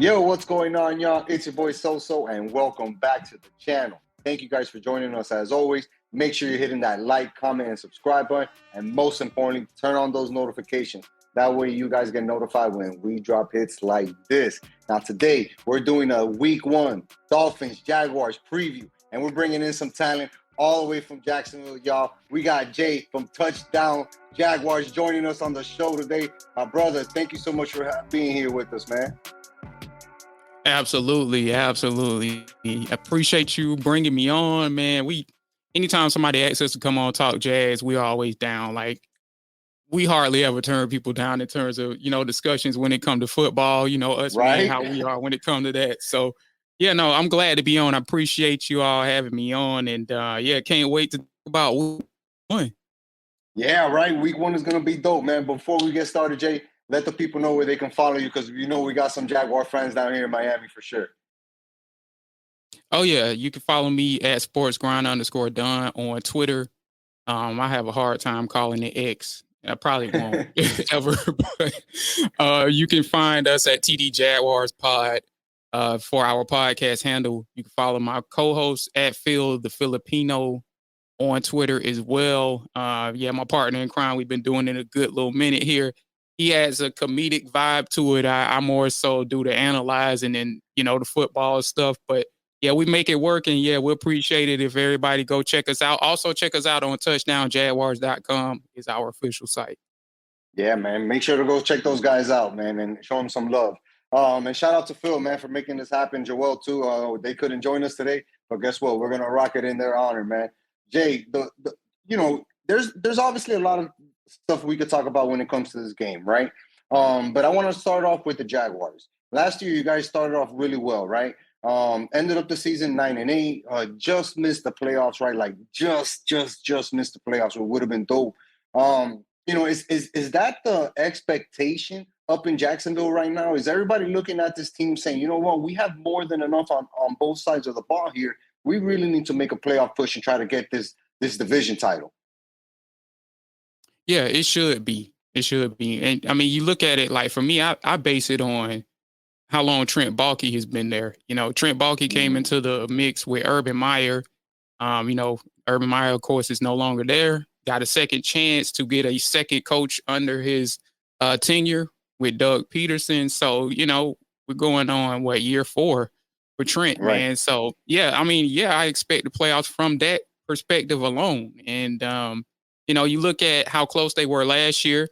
Yo, what's going on, y'all? It's your boy So, and welcome back to the channel. Thank you guys for joining us as always. Make sure you're hitting that like, comment, and subscribe button. And most importantly, turn on those notifications. That way you guys get notified when we drop hits like this. Now today, we're doing a week 1 Dolphins Jaguars preview. And we're bringing in some talent all the way from Jacksonville, y'all. We got Jay from Touchdown Jaguars joining us on the show today. My brother, thank you so much for being here with us, man. Absolutely. Appreciate you bringing me on, man. Anytime somebody asks us to come on talk jazz, we're always down. Like, we hardly ever turn people down in terms of, discussions when it comes to football, us being how we are when it comes to that. So, yeah, no, I'm glad to be on. I appreciate you all having me on. And, can't wait to talk about week 1. Yeah, right. Week 1 is going to be dope, man. Before we get started, Jay, let the people know where they can follow you because we got some Jaguar friends down here in Miami for sure. Oh, yeah. You can follow me at sportsgrind_done on Twitter. I have a hard time calling it X. I probably won't ever. But you can find us at TD Jaguars Pod for our podcast handle. You can follow my co-host at Phil the Filipino on Twitter as well. My partner in crime. We've been doing it a good little minute here. He has a comedic vibe to it. I more so do the analyzing and the football stuff, but yeah, we make it work, and yeah, we appreciate it if everybody go check us out. Also, check us out on touchdownjaguars.com is our official site. Yeah, man. Make sure to go check those guys out, man, and show them some love. And shout out to Phil, man, for making this happen. Joel, too. They couldn't join us today, but guess what? We're going to rock it in their honor, man. Jay, there's obviously a lot of stuff we could talk about when it comes to this game, right? But I want to start off with the Jaguars. Last year, you guys started off really well, right? Ended up the season 9-8. Just missed the playoffs, right? Like just missed the playoffs. It would have been dope. Is that the expectation up in Jacksonville right now? Is everybody looking at this team saying, you know what, we have more than enough on both sides of the ball here. We really need to make a playoff push and try to get this division title. Yeah, it should be. And I mean, you look at it like, for me, I base it on how long Trent Baalke has been there. Trent Baalke came into the mix with Urban Meyer. Urban Meyer, of course, is no longer there. Got a second chance to get a second coach under his tenure with Doug Peterson. So, we're going on, year 4 for Trent, right, man. So, I expect the playoffs from that perspective alone. And, you look at how close they were last year.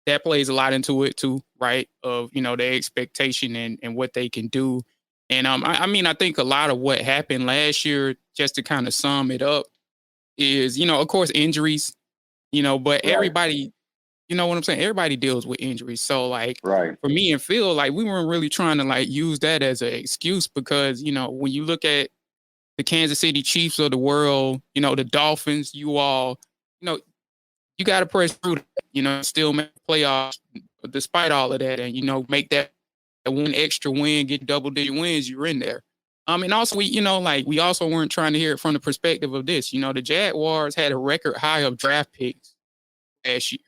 That plays a lot into it too, right? Of, their expectation and what they can do. And I think a lot of what happened last year, just to kind of sum it up, is, of course, injuries, but right, everybody, you know what I'm saying? Everybody deals with injuries. So right, for me and Phil, we weren't really trying to use that as an excuse because, when you look at the Kansas City Chiefs of the world, the Dolphins, you all, you got to press through, still make playoffs despite all of that, and, make that one extra win, get double-digit wins, you're in there. And also, we also weren't trying to hear it from the perspective of this. The Jaguars had a record high of draft picks last year.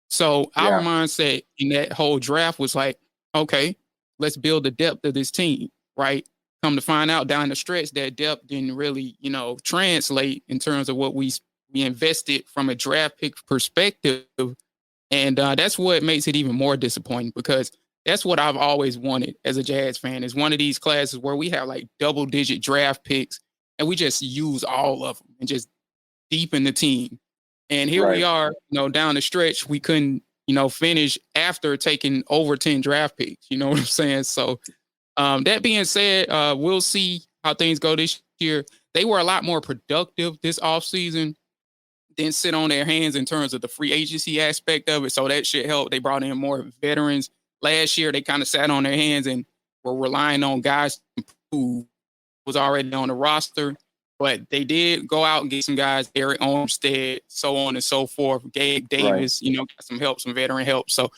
So our mindset in that whole draft was like, okay, let's build the depth of this team, right? Come to find out down the stretch, that depth didn't really, translate in terms of what we invested from a draft pick perspective. And that's what makes it even more disappointing, because that's what I've always wanted as a Jazz fan, is one of these classes where we have double-digit draft picks and we just use all of them and just deepen the team. And here we are, down the stretch, we couldn't, finish after taking over 10 draft picks. You know what I'm saying? So that being said, we'll see how things go this year. They were a lot more productive this offseason than sit on their hands in terms of the free agency aspect of it. So that should help. They brought in more veterans. Last year, they kind of sat on their hands and were relying on guys who was already on the roster. But they did go out and get some guys, Eric Armstead, so on and so forth, Gabe Davis, got some help, some veteran help. So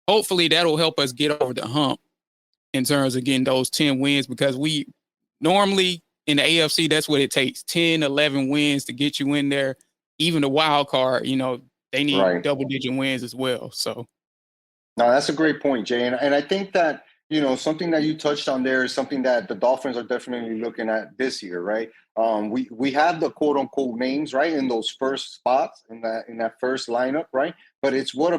hopefully that'll help us get over the hump in terms of getting those 10 wins, because we normally in the AFC, that's what it takes, 10, 11 wins to get you in there. Even the wild card, they need double-digit wins as well. So, no, that's a great point, Jay. And I think that something that you touched on there is something that the Dolphins are definitely looking at this year, right? We have the quote unquote names, right, in those first spots in that first lineup, right? But it's what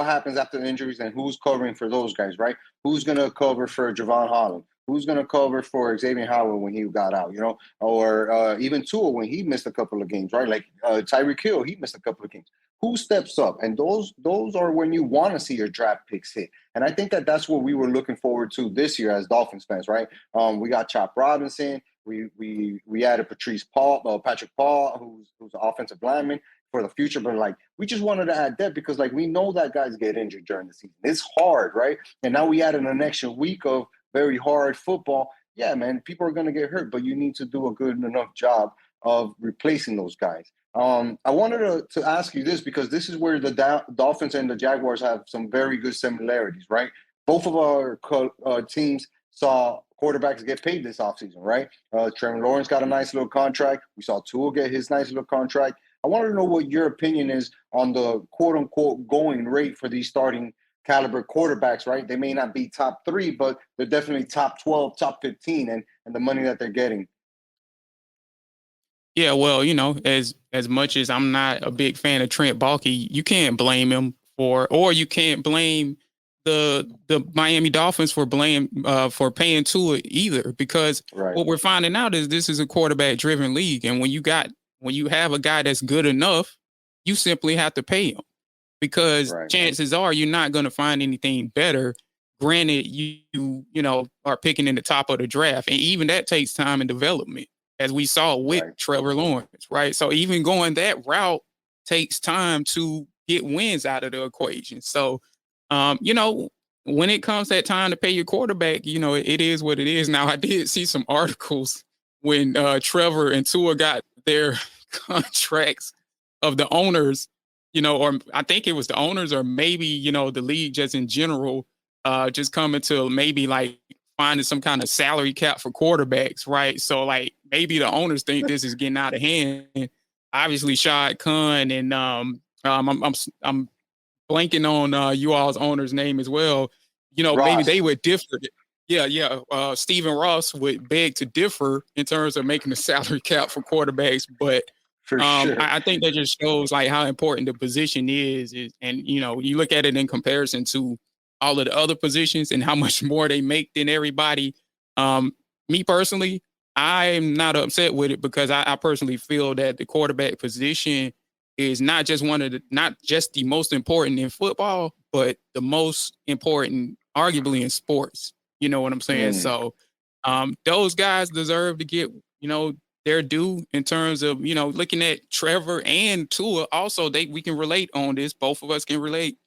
happens after the injuries and who's covering for those guys, right? Who's gonna cover for Javon Holland? Who's gonna cover for Xavier Howard when he got out, or even Tua when he missed a couple of games, right? Like Tyreek Hill, he missed a couple of games. Who steps up? And those are when you want to see your draft picks hit. And I think that that's what we were looking forward to this year as Dolphins fans, right? We got Chop Robinson. We added Patrick Paul, who's an offensive lineman for the future. But like, we just wanted to add depth because like we know that guys get injured during the season. It's hard, right? And now we added an extra week of very hard football. Yeah, man, people are going to get hurt, but you need to do a good enough job of replacing those guys. I wanted to ask you this because this is where the Dolphins and the Jaguars have some very good similarities, right? Both of our teams saw quarterbacks get paid this offseason, right? Trevor Lawrence got a nice little contract. We saw Tua get his nice little contract. I wanted to know what your opinion is on the quote-unquote going rate for these starting caliber quarterbacks, right? They may not be top 3, but they're definitely top 12, top 15, and the money that they're getting. Yeah, well, as much as I'm not a big fan of Trent Baalke, you can't blame him or you can't blame the Miami Dolphins for paying Tua either, because what we're finding out is this is a quarterback driven league, and when you have a guy that's good enough, you simply have to pay him, because chances are you're not going to find anything better. Granted, you are picking in the top of the draft, and even that takes time and development, as we saw with Trevor Lawrence, right? So even going that route takes time to get wins out of the equation. So, when it comes that time to pay your quarterback, it is what it is. Now, I did see some articles when Trevor and Tua got their contracts of the owners, or I think it was the owners, or maybe, the league just in general, just coming to maybe like finding some kind of salary cap for quarterbacks, right? So like maybe the owners think this is getting out of hand. Obviously, Shad Khan and I'm blanking on you all's owner's name as well. Maybe they would differ. Yeah. Stephen Ross would beg to differ in terms of making the salary cap for quarterbacks, but for sure. I think that just shows like how important the position is, and you look at it in comparison to all of the other positions and how much more they make than everybody. Me personally, I'm not upset with it, because I personally feel that the quarterback position is not just the most important in football, but the most important arguably in sports. You know what I'm saying? So those guys deserve to get, their due in terms of, looking at Trevor and Tua. Also, we can relate on this. Both of us can relate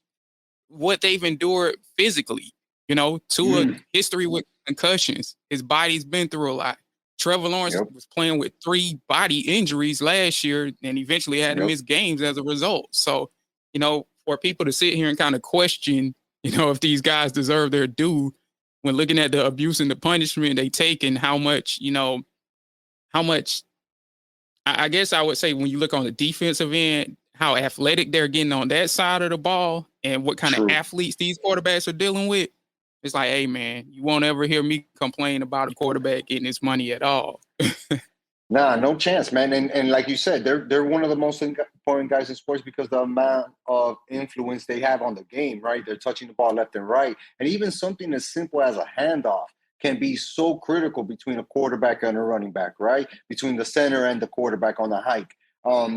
what they've endured physically. Tua, history with concussions. His body's been through a lot. Trevor Lawrence was playing with 3 body injuries last year and eventually had to miss games as a result. So, for people to sit here and kind of question, if these guys deserve their due when looking at the abuse and the punishment they take, and how much, I guess I would say when you look on the defensive end, how athletic they're getting on that side of the ball and what kind of athletes these quarterbacks are dealing with. It's like, hey, man, you won't ever hear me complain about a quarterback getting his money at all. Nah, no chance, man. And like you said, they're one of the most important guys in sports because the amount of influence they have on the game, right? They're touching the ball left and right. And even something as simple as a handoff can be so critical between a quarterback and a running back, right? Between the center and the quarterback on the hike.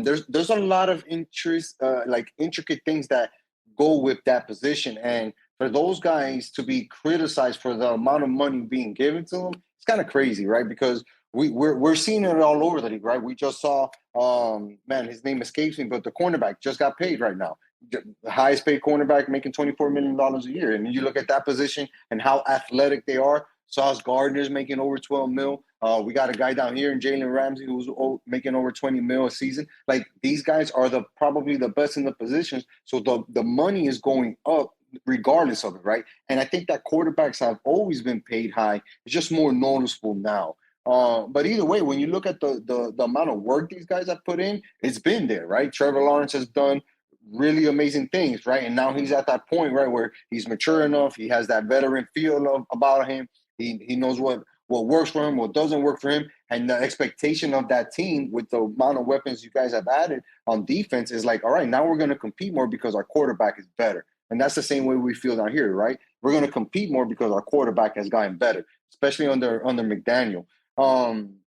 There's a lot of intricate things that go with that position. And for those guys to be criticized for the amount of money being given to them, it's kind of crazy, right? Because we're seeing it all over the league, right? We just saw, his name escapes me, but the cornerback just got paid right now. The highest paid cornerback making $24 million a year. And you look at that position and how athletic they are. Sauce Gardner's making over 12 mil. We got a guy down here in Jalen Ramsey who's making over 20 mil a season. Like, these guys are probably the best in the positions. So the money is going up regardless of it, right? And I think that quarterbacks have always been paid high. It's just more noticeable now. But either way, when you look at the amount of work these guys have put in, it's been there, right? Trevor Lawrence has done really amazing things, right? And now he's at that point, right, where he's mature enough. He has that veteran feel about him. He knows what works for him, what doesn't work for him, and the expectation of that team with the amount of weapons you guys have added on defense is like, all right, now we're going to compete more because our quarterback is better. And that's the same way we feel down here, right? We're going to compete more because our quarterback has gotten better, especially under McDaniel.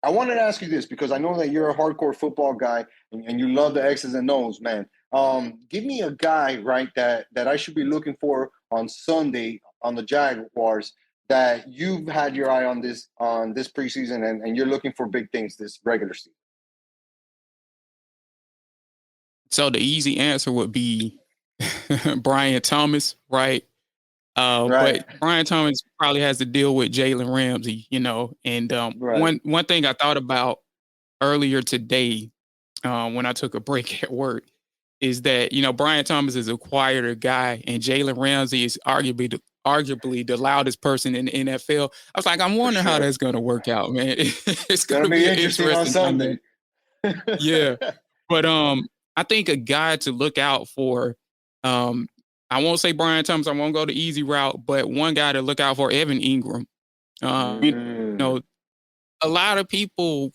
I wanted to ask you this because I know that you're a hardcore football guy and you love the X's and O's, man. Give me a guy, right, that I should be looking for on Sunday on the Jaguars that you've had your eye on this preseason and you're looking for big things this regular season. So the easy answer would be Brian Thomas, right? Right. But Brian Thomas probably has to deal with Jalen Ramsey, you know. And Right. one thing I thought about earlier today when I took a break at work is that, you know, Brian Thomas is a quieter guy and Jalen Ramsey is arguably the loudest person in the NFL. I was like, I'm wondering how that's going to work out, man. It's going to be an interesting on Sunday. Yeah. But I think a guy to look out for, I won't say Brian Thomas, I won't go the easy route, but one guy to look out for, Evan Ingram. You know, a lot of people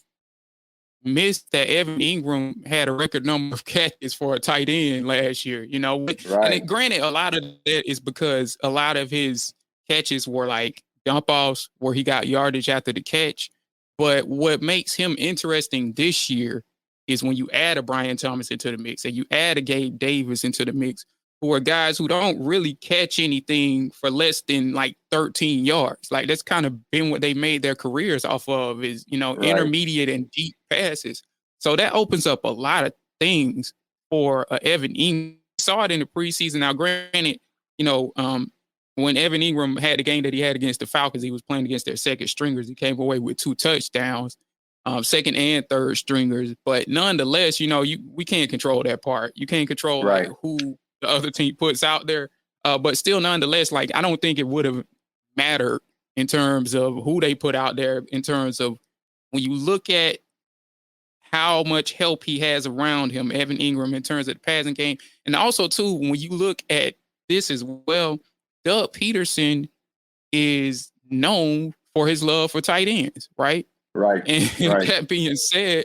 missed that Evan Ingram had a record number of catches for a tight end last year, you know. Right. And granted, a lot of that is because a lot of his catches were like dump offs where he got yardage after the catch. But what makes him interesting this year is when you add a Brian Thomas into the mix and you add a Gabe Davis into the mix, who are guys who don't really catch anything for less than like 13 yards. Like that's kind of been what they made their careers off of is, you know, intermediate and deep passes. So that opens up a lot of things for Evan Ingram. Saw it in the preseason. Now, granted, you know, when Evan Ingram had the game that he had against the Falcons, he was playing against their second stringers. He came away with 2 touchdowns, second and third stringers. But nonetheless, you know, we can't control that part. You can't control like who the other team puts out there. But still, nonetheless, like I don't think it would have mattered in terms of who they put out there, in terms of when you look at how much help he has around him, Evan Ingram, in terms of the passing game. And also, too, when you look at this as well, Doug Peterson is known for his love for tight ends, right? Right. And that being said,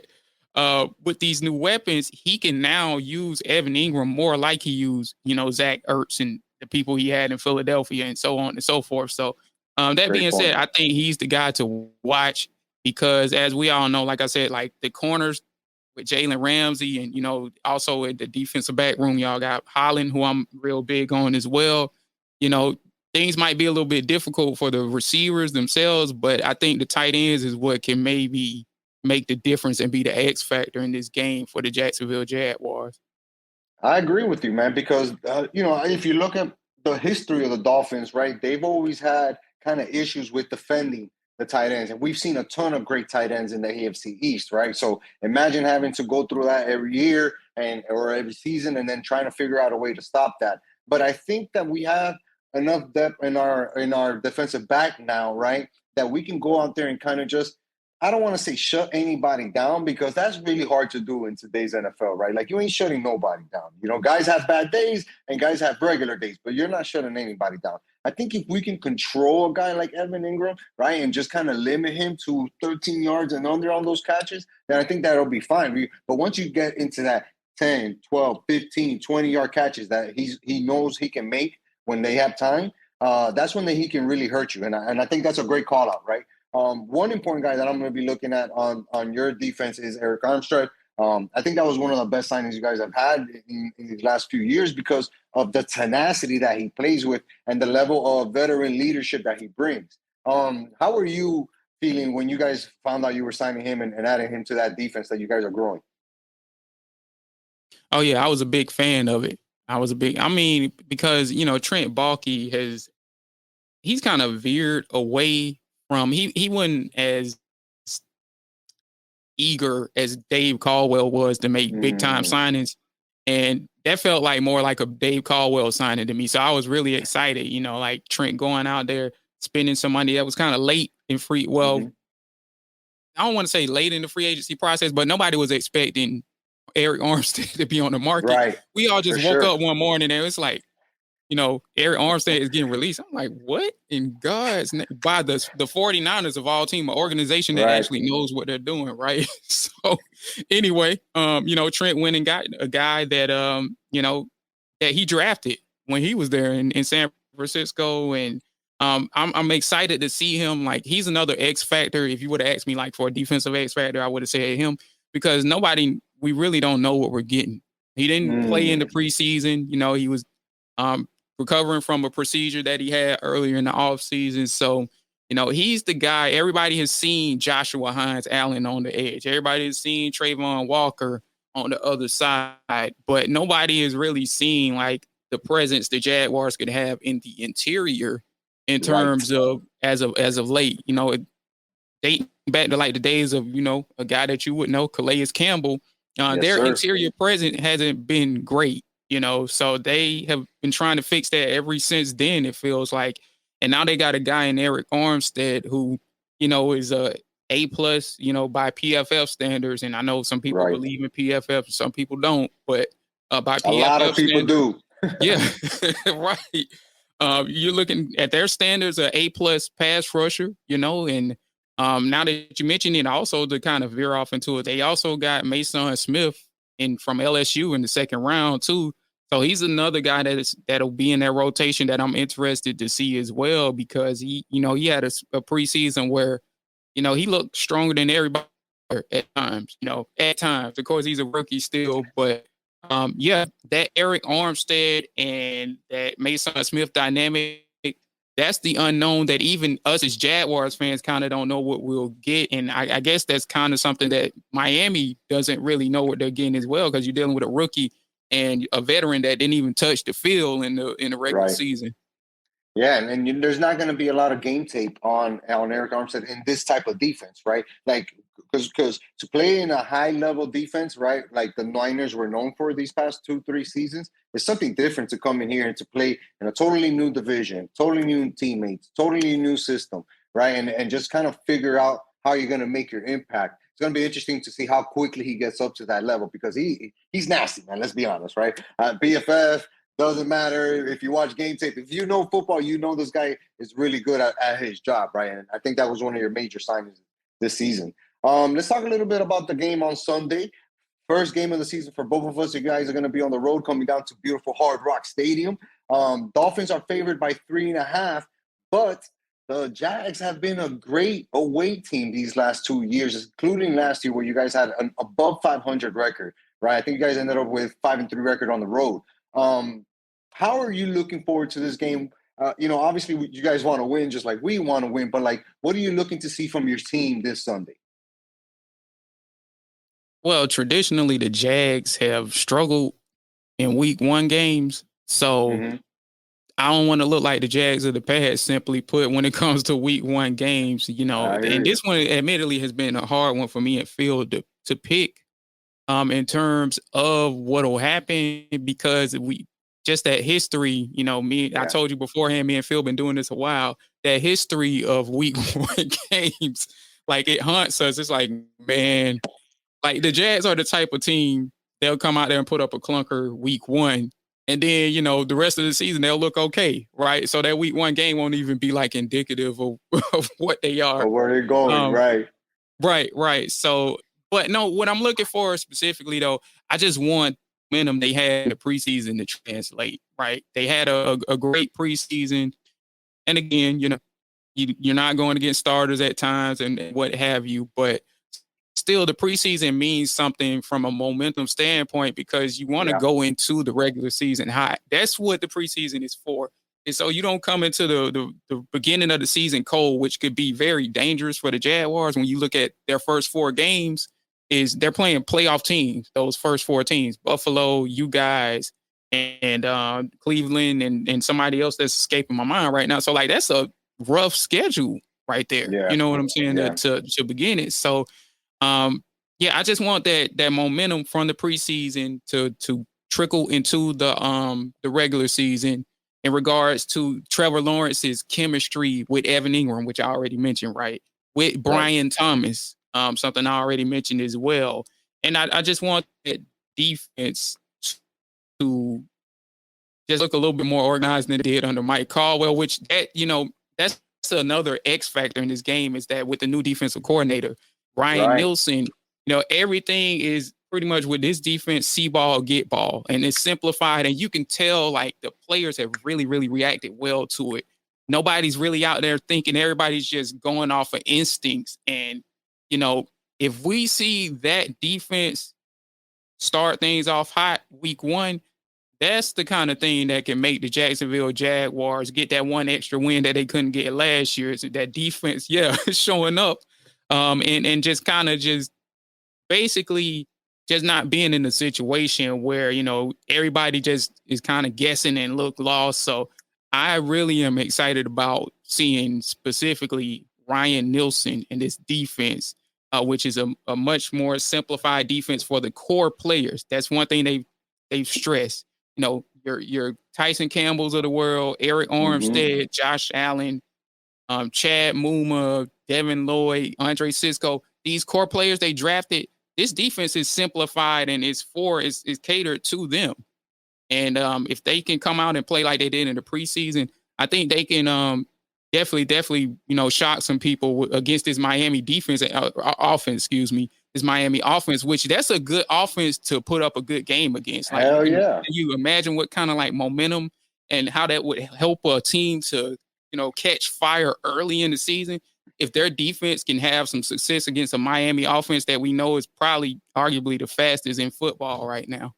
with these new weapons, he can now use Evan Ingram more like he used, you know, Zach Ertz and the people he had in Philadelphia and so on and so forth. So that being said, I think he's the guy to watch because as we all know, like I said, like the corners with Jalen Ramsey and, you know, also at the defensive back room, y'all got Holland, who I'm real big on as well. You know, things might be a little bit difficult for the receivers themselves, but I think the tight ends is what can maybe make the difference and be the X factor in this game for the Jacksonville Jaguars. I agree with you, man, because, you know, if you look at the history of the Dolphins, right, they've always had kind of issues with defending the tight ends. And we've seen a ton of great tight ends in the AFC East, right? So imagine having to go through that every year or every season and then trying to figure out a way to stop that. But I think that we have enough depth in our defensive back now, right, that we can go out there and kind of just, I don't want to say shut anybody down because that's really hard to do in today's NFL, right? Like you ain't shutting nobody down. You know, guys have bad days and guys have regular days, but you're not shutting anybody down. I think if we can control a guy like Evan Ingram, right, and just kind of limit him to 13 yards and under on those catches, then I think that'll be fine. But once you get into that 10, 12, 15, 20-yard catches that he knows he can make when they have time, that's when he can really hurt you. And I think that's a great call out, right? One important guy that I'm going to be looking at on your defense is Eric Armstead. I think that was one of the best signings you guys have had in these last few years because of the tenacity that he plays with and the level of veteran leadership that he brings. How are you feeling when you guys found out you were signing him and adding him to that defense that you guys are growing? Oh, yeah, I was a big fan of it. Because, you know, Trent Baalke he's kind of veered away from, he wasn't as eager as Dave Caldwell was to make big time signings. And that felt like more like a Dave Caldwell signing to me. So I was really excited, you know, like Trent going out there, spending some money that was kind of late in I don't want to say late in the free agency process, but nobody was expecting Eric Armstead to be on the market. Right. We all just For woke sure. up one morning and it's like, Eric Armstead is getting released. I'm like, what in God's name? By the 49ers of all team, an organization that actually knows what they're doing, right? So anyway, Trent went and got a guy that, that he drafted when he was there in San Francisco. And I'm excited to see him. Like, he's another X factor. If you would have asked me like for a defensive X factor, I would have said him, because we really don't know what we're getting. He didn't play in the preseason. He was recovering from a procedure that he had earlier in the offseason. So, he's the guy. Everybody has seen Joshua Hines Allen on the edge. Everybody has seen Trayvon Walker on the other side, but nobody has really seen like the presence the Jaguars could have in the interior in terms of as of late. Dating back to like the days of, a guy that you would know, Calais Campbell. Their interior presence hasn't been great. So they have been trying to fix that ever since then, it feels like. And now they got a guy in Eric Armstead who, is A plus, by PFF standards. And I know some people believe in PFF, some people don't, but by PFF a lot of people do. Yeah, right. You're looking at their standards, an A plus pass rusher, and now that you mentioned it, also to kind of veer off into it, they also got Mason Smith from LSU in the second round too. So he's another guy that'll be in that rotation that I'm interested to see as well, because he had a preseason where, he looked stronger than everybody at times. Of course he's a rookie still, but that Eric Armstead and that Mason Smith dynamic, that's the unknown that even us as Jaguars fans kind of don't know what we'll get. And I guess that's kind of something that Miami doesn't really know what they're getting as well, because you're dealing with a rookie and a veteran that didn't even touch the field in the regular season. Yeah, and there's not going to be a lot of game tape on Eric Armstead in this type of defense, right? Like, because to play in a high-level defense, right, like the Niners were known for these past 2-3 seasons, it's something different to come in here and to play in a totally new division, totally new teammates, totally new system, right? And just kind of figure out how you're going to make your impact. It's going to be interesting to see how quickly he gets up to that level, because he's nasty, man. Let's be honest, right? BFF, doesn't matter if you watch game tape. If you know football, you know this guy is really good at his job, right? And I think that was one of your major signings this season. Let's talk a little bit about the game on Sunday. First game of the season for both of us. You guys are going to be on the road coming down to beautiful Hard Rock Stadium. Dolphins are favored by 3.5, but the Jags have been a great away team these last 2 years, including last year where you guys had an above 500 record, right? I think you guys ended up with 5-3 record on the road. How are you looking forward to this game? Obviously you guys want to win just like we want to win, but like, what are you looking to see from your team this Sunday? Well, traditionally the Jags have struggled in week 1 games. So I don't want to look like the Jags of the past, simply put, when it comes to week 1 games, and this one admittedly has been a hard one for me at Field to pick in terms of what will happen, because just that history, I told you beforehand, me and Phil been doing this a while, that history of week 1 games, like it haunts us. It's like, man, like the Jags are the type of team, they'll come out there and put up a clunker week 1. And then, the rest of the season, they'll look okay, right? So that week 1 game won't even be like indicative of what they are. Or where they're going, right. Right. So, but no, what I'm looking for specifically, though, I just want momentum they had in the preseason to translate, right? They had a great preseason. And again, you're not going against starters at times and what have you, but still the preseason means something from a momentum standpoint, because you want to go into the regular season hot. That's what the preseason is for. And so you don't come into the beginning of the season cold, which could be very dangerous for the Jaguars. When you look at their first 4 games, is they're playing playoff teams, those first 4 teams, Buffalo, you guys, and Cleveland, and somebody else that's escaping my mind right now. So like, that's a rough schedule right there. Yeah. You know what I'm saying? Yeah. To begin it. So I just want that momentum from the preseason to trickle into the regular season in regards to Trevor Lawrence's chemistry with Evan Ingram, which I already mentioned, right? With Brian Thomas, something I already mentioned as well. And I just want defense to just look a little bit more organized than it did under Mike Caldwell, which that's another X factor in this game, is that with the new defensive coordinator, Ryan Nielsen, everything is pretty much with this defense, see ball, get ball. And it's simplified. And you can tell like the players have really, really reacted well to it. Nobody's really out there thinking, everybody's just going off of instincts. And, if we see that defense start things off hot week one, that's the kind of thing that can make the Jacksonville Jaguars get that one extra win that they couldn't get last year. It's that defense, showing up and just kind of just basically just not being in a situation where, everybody just is kind of guessing and look lost. So I really am excited about seeing specifically Ryan Nielsen and this defense, which is a much more simplified defense for the core players. That's one thing they've stressed. Your Tyson Campbells of the world, Eric Armstead, Josh Allen, Chad Muma, Devin Lloyd, Andre Sisco, these core players they drafted. This defense is simplified and is catered to them. And if they can come out and play like they did in the preseason, I think they can definitely shock some people against this Miami defense offense. This Miami offense, which that's a good offense to put up a good game against. Like, hell yeah! Can you imagine what kind of like momentum and how that would help a team to catch fire early in the season? If their defense can have some success against a Miami offense that we know is probably arguably the fastest in football right now.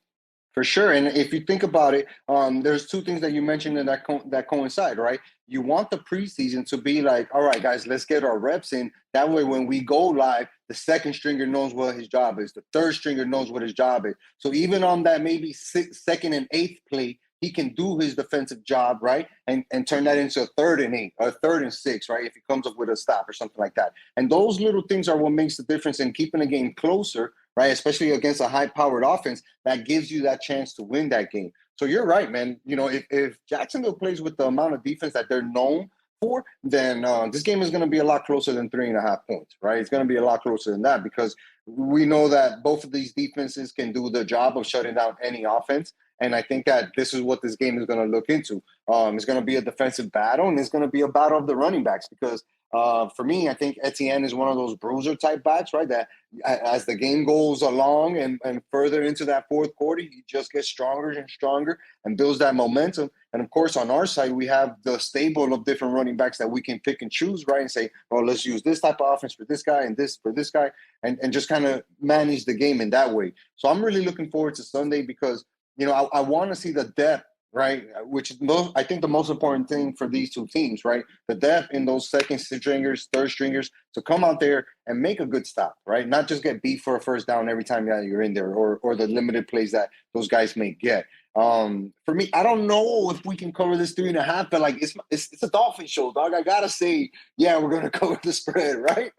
For sure. And if you think about it, there's two things that you mentioned that coincide, right? You want the preseason to be like, all right, guys, let's get our reps in. That way, when we go live, the second stringer knows what his job is. The third stringer knows what his job is. So even on that maybe second and eighth play, he can do his defensive job, right? And turn that into a 3rd and 8 or 3rd and 6, right? If he comes up with a stop or something like that. And those little things are what makes the difference in keeping the game closer, right? Especially against a high-powered offense that gives you that chance to win that game. So you're right, man. If Jacksonville plays with the amount of defense that they're known for, then this game is going to be a lot closer than 3.5 points, right? It's going to be a lot closer than that because we know that both of these defenses can do the job of shutting down any offense. And I think that this is what this game is going to look into. It's going to be a defensive battle, and it's going to be a battle of the running backs because for me, I think Etienne is one of those bruiser type backs, right? That as the game goes along and further into that fourth quarter, he just gets stronger and stronger and builds that momentum. And of course, on our side, we have the stable of different running backs that we can pick and choose, right? And say, well, let's use this type of offense for this guy and this for this guy, and just kind of manage the game in that way. So I'm really looking forward to Sunday because I want to see the depth, right? Which is I think the most important thing for these two teams, right? The depth in those second stringers, third stringers to come out there and make a good stop, right? Not just get beat for a first down every time you're in there or the limited plays that those guys may get. For me, I don't know if we can cover this 3.5, but like it's a Dolphin show, dog. I gotta say, yeah, we're gonna cover the spread, right?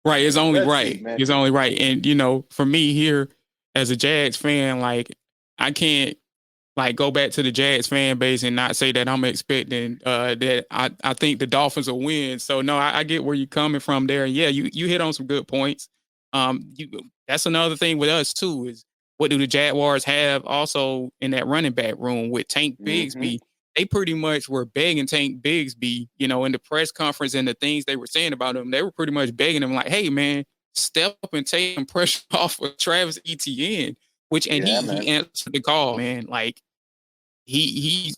Right, it's only right. It's only right. And for me here as a Jags fan, like I can't like go back to the Jags fan base and not say that I'm expecting that I think the Dolphins will win. So no, I get where you're coming from there. And yeah, you hit on some good points. That's another thing with us too, is what do the Jaguars have also in that running back room with Tank Bigsby? They pretty much were begging Tank Bigsby, in the press conference and the things they were saying about him. They were pretty much begging him like, hey man, step up and take some pressure off of Travis Etienne, he answered the call, man. Like he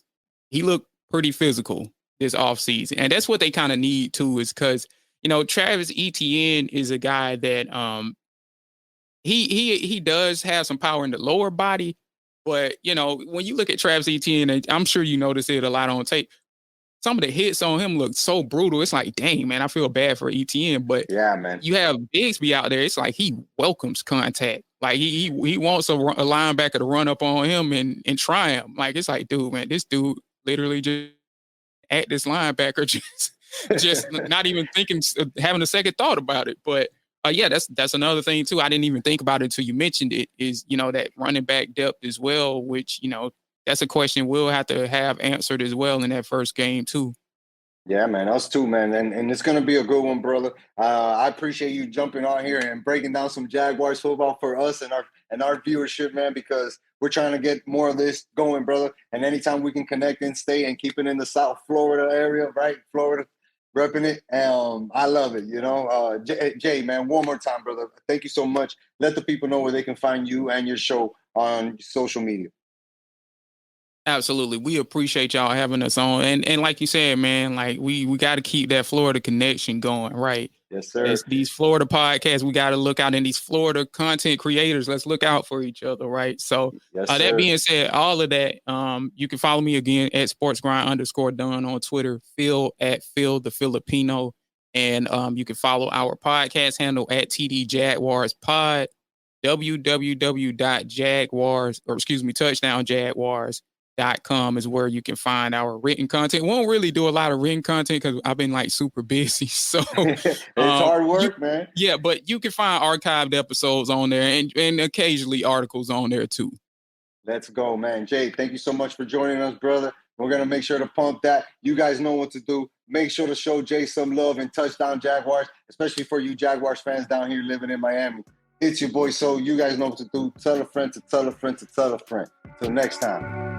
looked pretty physical this offseason. And that's what they kind of need too, is because, Travis Etienne is a guy that he does have some power in the lower body. But, when you look at Travis Etienne, and I'm sure you notice it a lot on tape, some of the hits on him look so brutal. It's like, dang, man, I feel bad for Etienne. But yeah, man, you have Bigsby out there. It's like he welcomes contact. Like he wants a linebacker to run up on him and try him. Like it's like, dude, man, this dude literally just at this linebacker, just not even thinking, having a second thought about it. But yeah, that's another thing too. I didn't even think about it until you mentioned it. Is that running back depth as well, which that's a question we'll have to have answered as well in that first game too. Yeah, man, us too, man, and it's gonna be a good one, brother. I appreciate you jumping on here and breaking down some Jaguars football for us and our viewership, man, because we're trying to get more of this going, brother. And anytime we can connect and stay and keep it in the South Florida area, right? Florida, repping it. I love it. Jay, man, one more time, brother. Thank you so much. Let the people know where they can find you and your show on social media. Absolutely. We appreciate y'all having us on. And like you said, man, like we got to keep that Florida connection going, right? Yes, sir. It's these Florida podcasts. We got to look out, in these Florida content creators. Let's look out for each other, right? So Yes, that being said, all of that, you can follow me again at sportsgrind_done on Twitter, Phil at Phil the Filipino. And you can follow our podcast handle at TD Jaguars Pod, touchdownjaguars.com is where you can find our written content. We won't really do a lot of written content because I've been like super busy. So it's hard work, man. Yeah, but you can find archived episodes on there and occasionally articles on there too. Let's go, man. Jay, thank you so much for joining us, brother. We're going to make sure to pump that. You guys know what to do. Make sure to show Jay some love and touchdown Jaguars, especially for you Jaguars fans down here living in Miami. It's your boy, So. You guys know what to do. Tell a friend to tell a friend to tell a friend. Till next time.